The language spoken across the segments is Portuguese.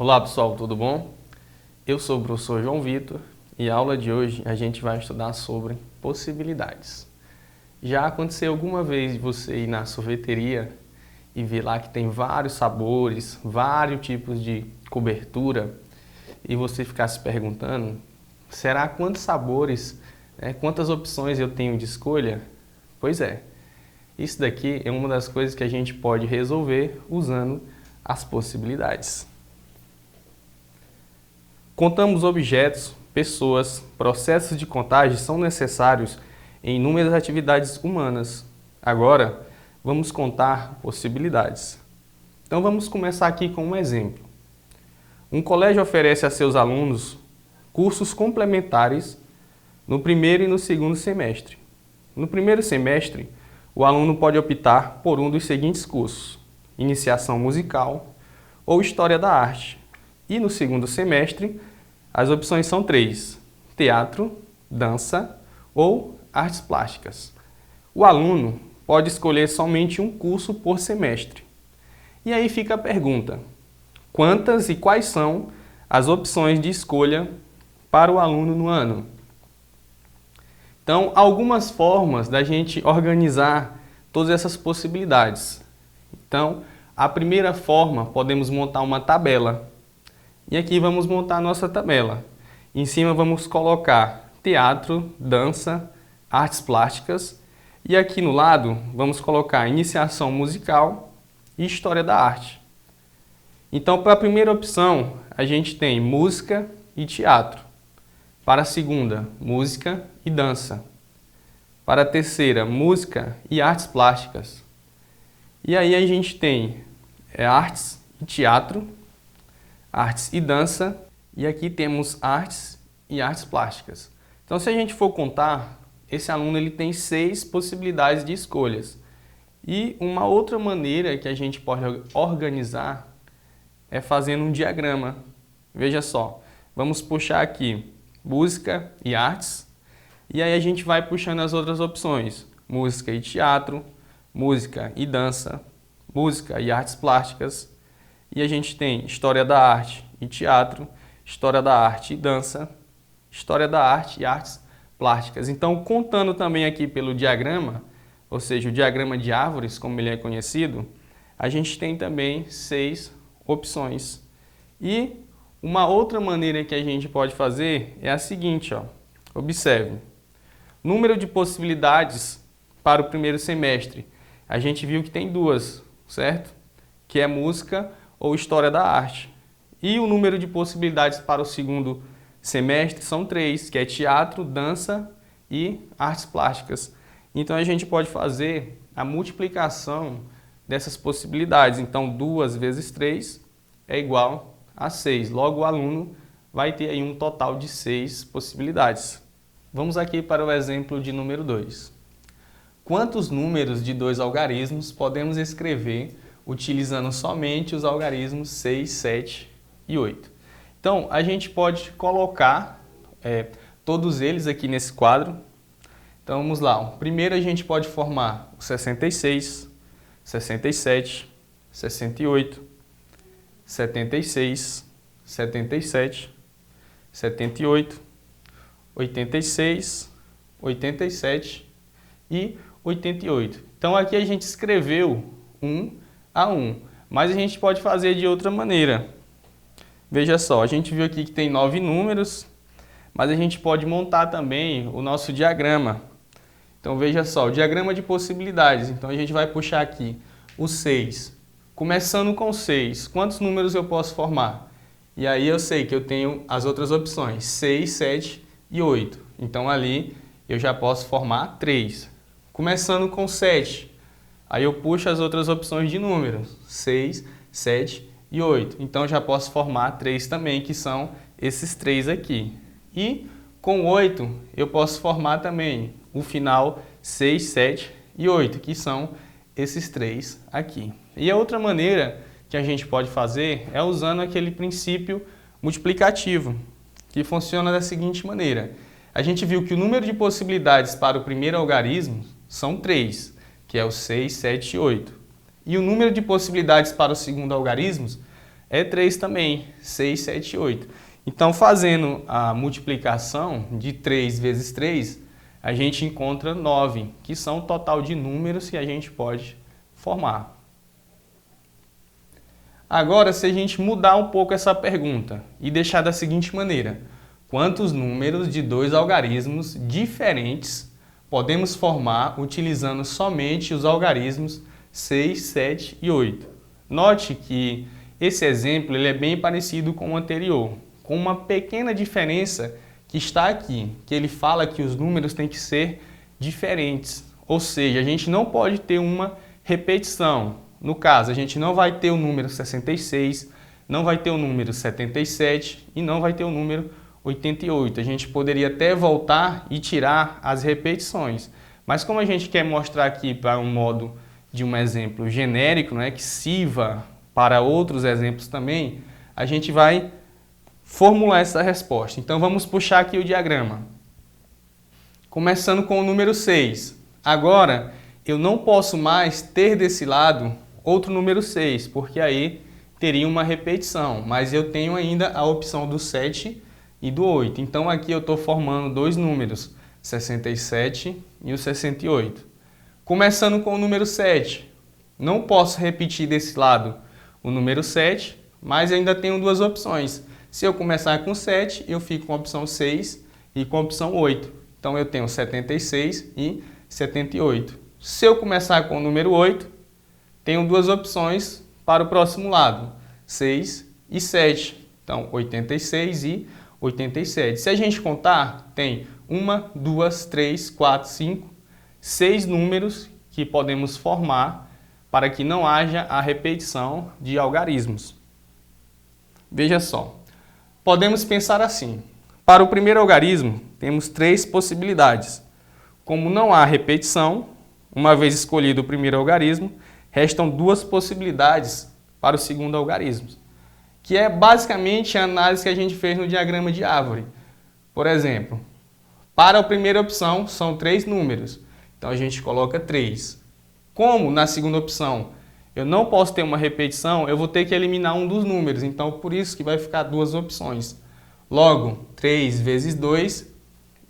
Olá pessoal, tudo bom? Eu sou o professor João Vitor e a aula de hoje a gente vai estudar sobre possibilidades. Já aconteceu alguma vez de você ir na sorveteria e ver lá que tem vários sabores, vários tipos de cobertura e você ficar se perguntando, será quantos sabores, quantas opções eu tenho de escolha? Pois é, isso daqui é uma das coisas que a gente pode resolver usando as possibilidades. Contamos objetos, pessoas, processos de contagem são necessários em inúmeras atividades humanas. Agora, vamos contar possibilidades. Então vamos começar aqui com um exemplo. Um colégio oferece a seus alunos cursos complementares no primeiro e no segundo semestre. No primeiro semestre, o aluno pode optar por um dos seguintes cursos: Iniciação Musical ou História da Arte. E no segundo semestre, as opções são 3: Teatro, Dança ou Artes Plásticas. O aluno pode escolher somente um curso por semestre. E aí fica a pergunta: quantas e quais são as opções de escolha para o aluno no ano? Então, algumas formas da gente organizar todas essas possibilidades. Então, a primeira forma, podemos montar uma tabela. E aqui vamos montar a nossa tabela. Em cima vamos colocar teatro, dança, artes plásticas. E aqui no lado vamos colocar iniciação musical e história da arte. Então, para a primeira opção, a gente tem música e teatro. Para a segunda, música e dança. Para a terceira, música e artes plásticas. E aí a gente tem artes e teatro, artes e dança, e aqui temos artes e artes plásticas. Então, se a gente for contar, esse aluno ele tem 6 possibilidades de escolhas. E uma outra maneira que a gente pode organizar é fazendo um diagrama. Veja só, vamos puxar aqui música e artes, e aí a gente vai puxando as outras opções: música e teatro, música e dança, música e artes plásticas. E a gente tem história da arte e teatro, história da arte e dança, história da arte e artes plásticas. Então, contando também aqui pelo diagrama, ou seja, o diagrama de árvores, como ele é conhecido, a gente tem também 6 opções. E uma outra maneira que a gente pode fazer é a seguinte, observe. Número de possibilidades para o primeiro semestre. A gente viu que tem 2, certo? Que é música ou história da arte. E o número de possibilidades para o segundo semestre são 3, que é teatro, dança e artes plásticas. Então a gente pode fazer a multiplicação dessas possibilidades. Então 2 vezes 3 é igual a 6. Logo o aluno vai ter aí um total de 6 possibilidades. Vamos aqui para o exemplo de número 2. Quantos números de 2 algarismos podemos escrever utilizando somente os algarismos 6, 7 e 8. Então, a gente pode colocar todos eles aqui nesse quadro. Então, vamos lá. Primeiro, a gente pode formar o 66, 67, 68, 76, 77, 78, 86, 87 e 88. Então, aqui a gente escreveu 1 a 1, mas a gente pode fazer de outra maneira. Veja só, a gente viu aqui que tem 9 números, mas a gente pode montar também o nosso diagrama. Então veja só, o diagrama de possibilidades. Então a gente vai puxar aqui o 6. Começando com 6, quantos números eu posso formar? E aí eu sei que eu tenho as outras opções, 6, 7 e 8. Então ali eu já posso formar 3. Começando com 7. Aí eu puxo as outras opções de números, 6, 7 e 8. Então já posso formar 3 também, que são esses 3 aqui. E com 8 eu posso formar também o final 6, 7 e 8, que são esses 3 aqui. E a outra maneira que a gente pode fazer é usando aquele princípio multiplicativo, que funciona da seguinte maneira. A gente viu que o número de possibilidades para o primeiro algarismo são 3. Que é o 6, 7 e 8. E o número de possibilidades para o segundo algarismo é 3 também, 6, 7 e 8. Então, fazendo a multiplicação de 3 vezes 3, a gente encontra 9, que são o total de números que a gente pode formar. Agora, se a gente mudar um pouco essa pergunta e deixar da seguinte maneira: quantos números de dois algarismos diferentes podemos formar utilizando somente os algarismos 6, 7 e 8? Note que esse exemplo ele é bem parecido com o anterior, com uma pequena diferença que está aqui, que ele fala que os números têm que ser diferentes, ou seja, a gente não pode ter uma repetição. No caso, a gente não vai ter o número 66, não vai ter o número 77 e não vai ter o número 88. A gente poderia até voltar e tirar as repetições, mas como a gente quer mostrar aqui para um modo de um exemplo genérico, né, que sirva para outros exemplos também, a gente vai formular essa resposta. Então vamos puxar aqui o diagrama. Começando com o número 6. Agora, eu não posso mais ter desse lado outro número 6, porque aí teria uma repetição, mas eu tenho ainda a opção do 7 e do 8. Então aqui eu estou formando dois números, 67 e o 68. Começando com o número 7. Não posso repetir desse lado o número 7, mas ainda tenho duas opções. Se eu começar com 7, eu fico com a opção 6 e com a opção 8. Então eu tenho 76 e 78. Se eu começar com o número 8, tenho duas opções para o próximo lado, 6 e 7. Então 86 e 87. Se a gente contar, tem 1, 2, 3, 4, 5, 6 números que podemos formar para que não haja a repetição de algarismos. Veja só. Podemos pensar assim: para o primeiro algarismo, temos 3 possibilidades. Como não há repetição, uma vez escolhido o primeiro algarismo, restam 2 possibilidades para o segundo algarismo, que é basicamente a análise que a gente fez no diagrama de árvore. Por exemplo, para a primeira opção são 3 números, então a gente coloca 3. Como na segunda opção eu não posso ter uma repetição, eu vou ter que eliminar um dos números, então por isso que vai ficar 2 opções. Logo, 3 vezes 2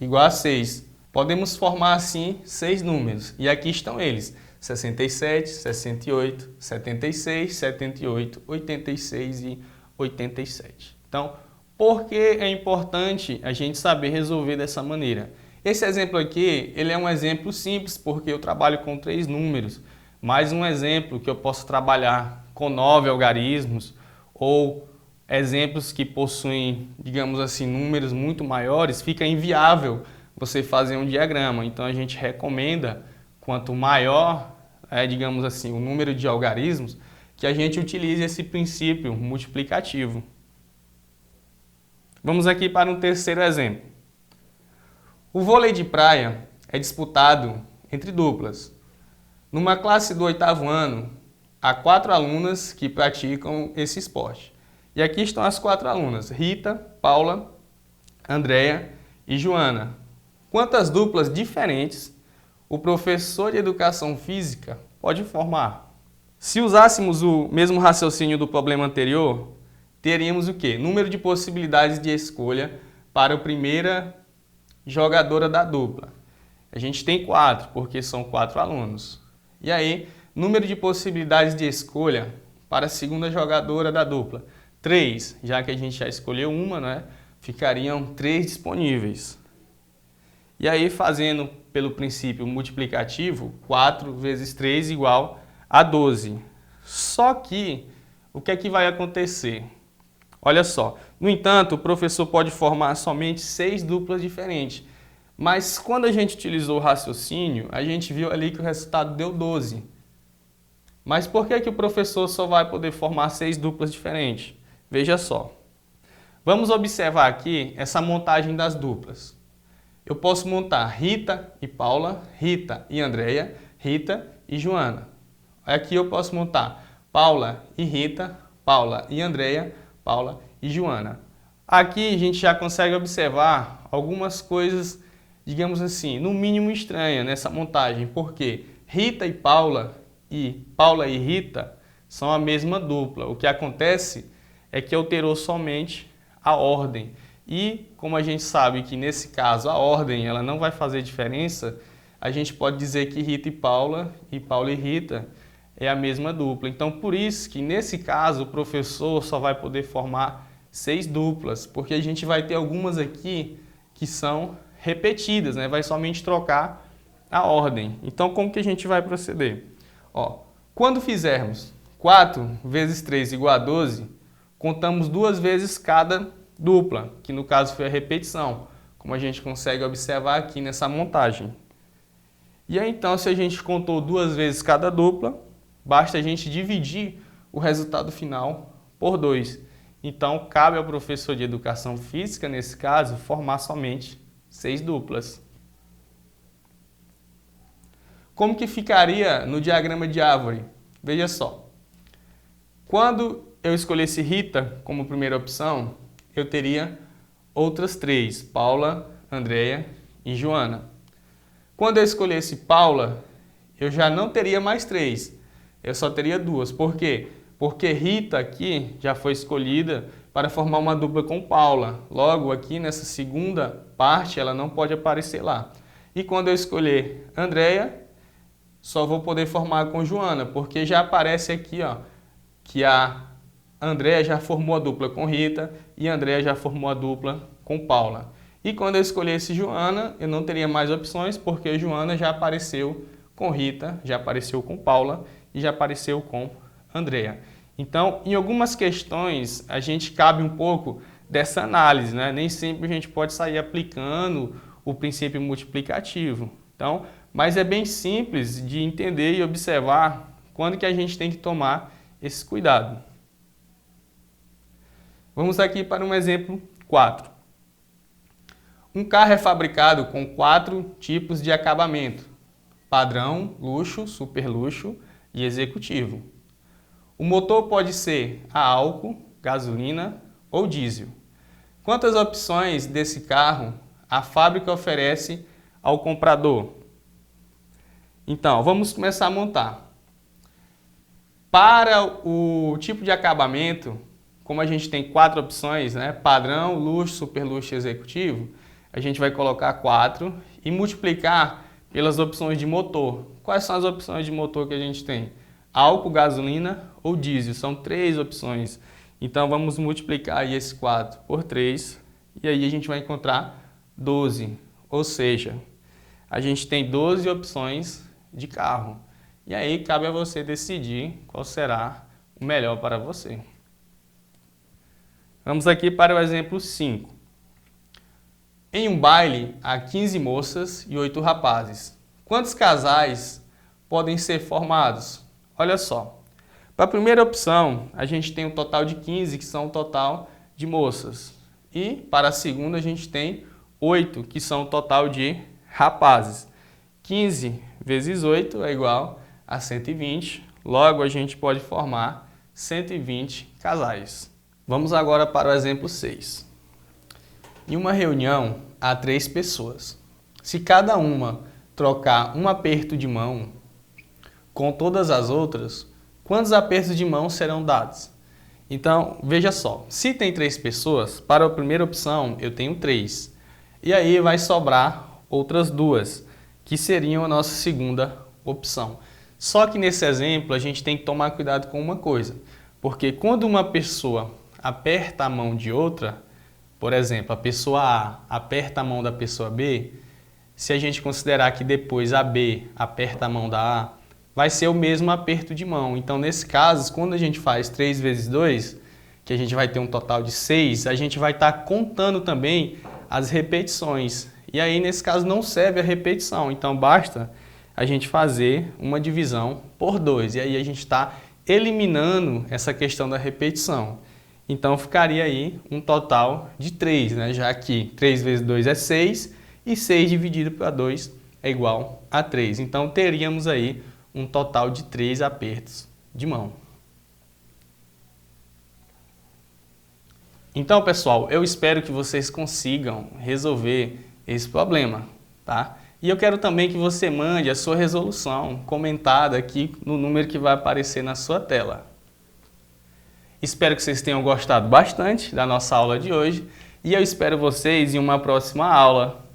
igual a 6. Podemos formar assim 6 números, e aqui estão eles: 67, 68, 76, 78, 86 e 87. Então, por que é importante a gente saber resolver dessa maneira? Esse exemplo aqui, ele é um exemplo simples, porque eu trabalho com 3 números. Mais um exemplo que eu posso trabalhar com 9 algarismos, ou exemplos que possuem, digamos assim, números muito maiores, fica inviável você fazer um diagrama. Então a gente recomenda, quanto maior digamos assim, o número de algarismos, que a gente utilize esse princípio multiplicativo. Vamos aqui para um terceiro exemplo. O vôlei de praia é disputado entre duplas. Numa classe do 8º ano, há 4 alunas que praticam esse esporte. E aqui estão as 4 alunas: Rita, Paula, Andréia e Joana. Quantas duplas diferentes o professor de educação física pode formar? Se usássemos o mesmo raciocínio do problema anterior, teríamos o quê? Número de possibilidades de escolha para a primeira jogadora da dupla. A gente tem 4, porque são 4 alunos. E aí, número de possibilidades de escolha para a segunda jogadora da dupla. 3, já que a gente já escolheu uma, né? Ficariam 3 disponíveis. E aí, fazendo pelo princípio multiplicativo, 4 vezes 3 igual a 12. Só que, o que é que vai acontecer? Olha só, no entanto, o professor pode formar somente 6 duplas diferentes. Mas quando a gente utilizou o raciocínio, a gente viu ali que o resultado deu 12. Mas por que o professor só vai poder formar 6 duplas diferentes? Veja só. Vamos observar aqui essa montagem das duplas. Eu posso montar Rita e Paula, Rita e Andréia, Rita e Joana. Aqui eu posso montar Paula e Rita, Paula e Andréia, Paula e Joana. Aqui a gente já consegue observar algumas coisas, digamos assim, no mínimo estranhas nessa montagem, porque Rita e Paula e Rita são a mesma dupla. O que acontece é que alterou somente a ordem. E como a gente sabe que nesse caso a ordem ela não vai fazer diferença, a gente pode dizer que Rita e Paula e Rita é a mesma dupla. Então por isso que nesse caso o professor só vai poder formar 6 duplas, porque a gente vai ter algumas aqui que são repetidas, né? Vai somente trocar a ordem. Então como que a gente vai proceder? Ó, quando fizermos 4 vezes 3 igual a 12, contamos 2 vezes cada dupla, que no caso foi a repetição, como a gente consegue observar aqui nessa montagem. E aí então, se a gente contou 2 vezes cada dupla, basta a gente dividir o resultado final por 2. Então, cabe ao professor de Educação Física, nesse caso, formar somente 6 duplas. Como que ficaria no diagrama de árvore? Veja só. Quando eu escolhesse Rita como primeira opção, eu teria outras 3, Paula, Andreia e Joana. Quando eu escolhesse Paula, eu já não teria mais 3, eu só teria 2. Por quê? Porque Rita aqui já foi escolhida para formar uma dupla com Paula. Logo, aqui nessa segunda parte, ela não pode aparecer lá. E quando eu escolher Andreia, só vou poder formar com Joana, porque já aparece aqui, ó, que a Andreia já formou a dupla com Rita e a Andreia já formou a dupla com Paula. E quando eu escolhesse Joana, eu não teria mais opções, porque Joana já apareceu com Rita, já apareceu com Paula e já apareceu com Andreia. Então, em algumas questões, a gente cabe um pouco dessa análise, né? Nem sempre a gente pode sair aplicando o princípio multiplicativo. Então, mas é bem simples de entender e observar quando que a gente tem que tomar esse cuidado. Vamos aqui para um exemplo 4. Um carro é fabricado com 4 tipos de acabamento: padrão, luxo, super luxo e executivo. O motor pode ser a álcool, gasolina ou diesel. Quantas opções desse carro a fábrica oferece ao comprador? Então, vamos começar a montar. Para o tipo de acabamento, como a gente tem 4 opções, né? Padrão, luxo, super luxo e executivo, a gente vai colocar 4 e multiplicar pelas opções de motor. Quais são as opções de motor que a gente tem? Álcool, gasolina ou diesel. São 3 opções. Então vamos multiplicar aí esse 4 por 3 e aí a gente vai encontrar 12. Ou seja, a gente tem 12 opções de carro. E aí cabe a você decidir qual será o melhor para você. Vamos aqui para o exemplo 5. Em um baile, há 15 moças e 8 rapazes. Quantos casais podem ser formados? Olha só. Para a primeira opção, a gente tem um total de 15, que são o total de moças. E para a segunda, a gente tem 8, que são o total de rapazes. 15 vezes 8 é igual a 120. Logo, a gente pode formar 120 casais. Vamos agora para o exemplo 6. Em uma reunião, há 3 pessoas. Se cada uma trocar um aperto de mão com todas as outras, quantos apertos de mão serão dados? Então, veja só, se tem 3 pessoas, para a primeira opção eu tenho 3. E aí vai sobrar outras 2, que seriam a nossa segunda opção. Só que nesse exemplo a gente tem que tomar cuidado com uma coisa, porque quando uma pessoa aperta a mão de outra, por exemplo, a pessoa A aperta a mão da pessoa B, se a gente considerar que depois a B aperta a mão da A, vai ser o mesmo aperto de mão. Então, nesse caso, quando a gente faz 3 vezes 2, que a gente vai ter um total de 6, a gente vai estar contando também as repetições. E aí, nesse caso, não serve a repetição. Então, basta a gente fazer uma divisão por 2. E aí, a gente está eliminando essa questão da repetição. Então, ficaria aí um total de 3, né? Já que 3 vezes 2 é 6 e 6 dividido por 2 é igual a 3. Então, teríamos aí um total de 3 apertos de mão. Então, pessoal, eu espero que vocês consigam resolver esse problema, tá? E eu quero também que você mande a sua resolução comentada aqui no número que vai aparecer na sua tela. Espero que vocês tenham gostado bastante da nossa aula de hoje e eu espero vocês em uma próxima aula.